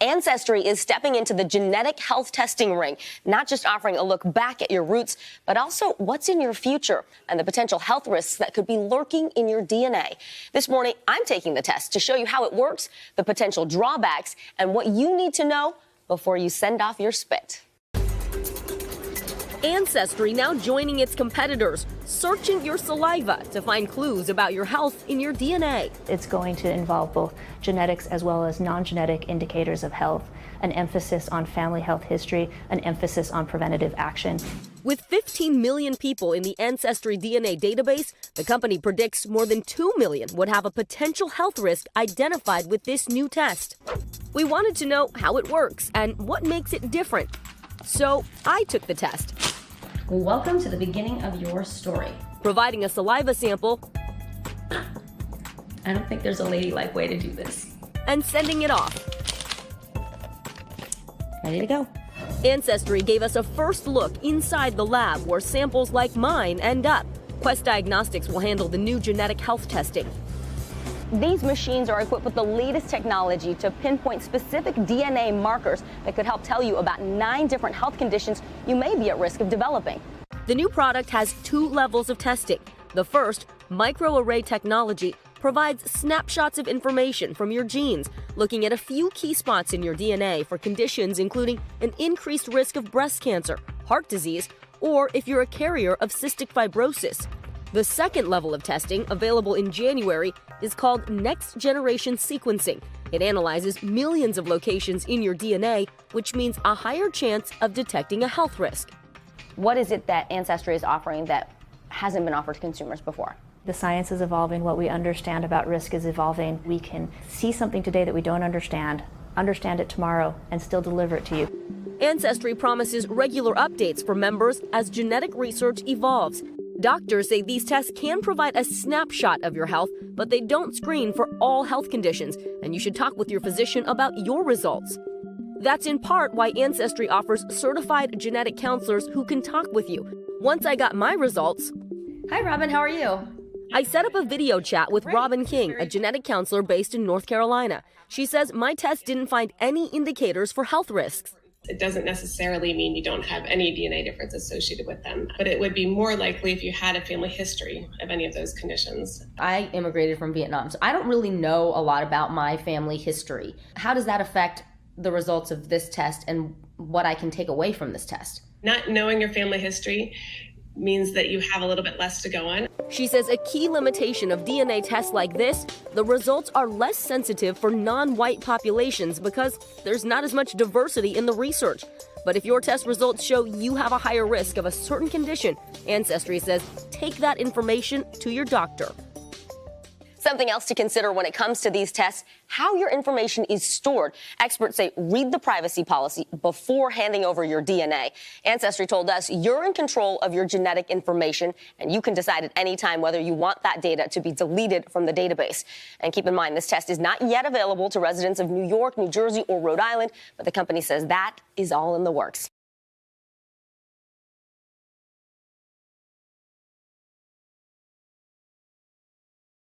Ancestry is stepping into the genetic health testing ring, not just offering a look back at your roots, but also what's in your future and the potential health risks that could be lurking in your DNA. This morning, I'm taking the test to show you how it works, the potential drawbacks, and what you need to know before you send off your spit. Ancestry now joining its competitors, searching your saliva to find clues about your health in your DNA. It's going to involve both genetics as well as non-genetic indicators of health, an emphasis on family health history, an emphasis on preventative action. With 15 million people in the Ancestry DNA database, the company predicts more than 2 million would have a potential health risk identified with this new test. We wanted to know how it works and what makes it different. So I took the test. Welcome to the beginning of your story. Providing a saliva sample. I don't think there's a ladylike way to do this. And sending it off. Ready to go. Ancestry gave us a first look inside the lab where samples like mine end up. Quest Diagnostics will handle the new genetic health testing. These machines are equipped with the latest technology to pinpoint specific DNA markers that could help tell you about 9 different health conditions you may be at risk of developing. The new product has 2 levels of testing. The first, microarray technology, provides snapshots of information from your genes, looking at a few key spots in your DNA for conditions including an increased risk of breast cancer, heart disease, or if you're a carrier of cystic fibrosis. The second level of testing, available in January, is called next-generation sequencing. It analyzes millions of locations in your DNA, which means a higher chance of detecting a health risk. What is it that Ancestry is offering that hasn't been offered to consumers before? The science is evolving. What we understand about risk is evolving. We can see something today that we don't understand it tomorrow, and still deliver it to you. Ancestry promises regular updates for members as genetic research evolves. Doctors say these tests can provide a snapshot of your health, but they don't screen for all health conditions, and you should talk with your physician about your results. That's in part why Ancestry offers certified genetic counselors who can talk with you. Once I got my results... Hi, Robin. How are you? I set up a video chat with Robin King, a genetic counselor based in North Carolina. She says my test didn't find any indicators for health risks. It doesn't necessarily mean you don't have any DNA difference associated with them, but it would be more likely if you had a family history of any of those conditions. I immigrated from Vietnam, so I don't really know a lot about my family history. How does that affect the results of this test and what I can take away from this test? Not knowing your family history means that you have a little bit less to go on. She says a key limitation of DNA tests like this, the results are less sensitive for non-white populations because there's not as much diversity in the research. But if your test results show you have a higher risk of a certain condition, Ancestry says take that information to your doctor. Something else to consider when it comes to these tests, how your information is stored. Experts say read the privacy policy before handing over your DNA. Ancestry told us you're in control of your genetic information, and you can decide at any time whether you want that data to be deleted from the database. And keep in mind, this test is not yet available to residents of New York, New Jersey, or Rhode Island, but the company says that is all in the works.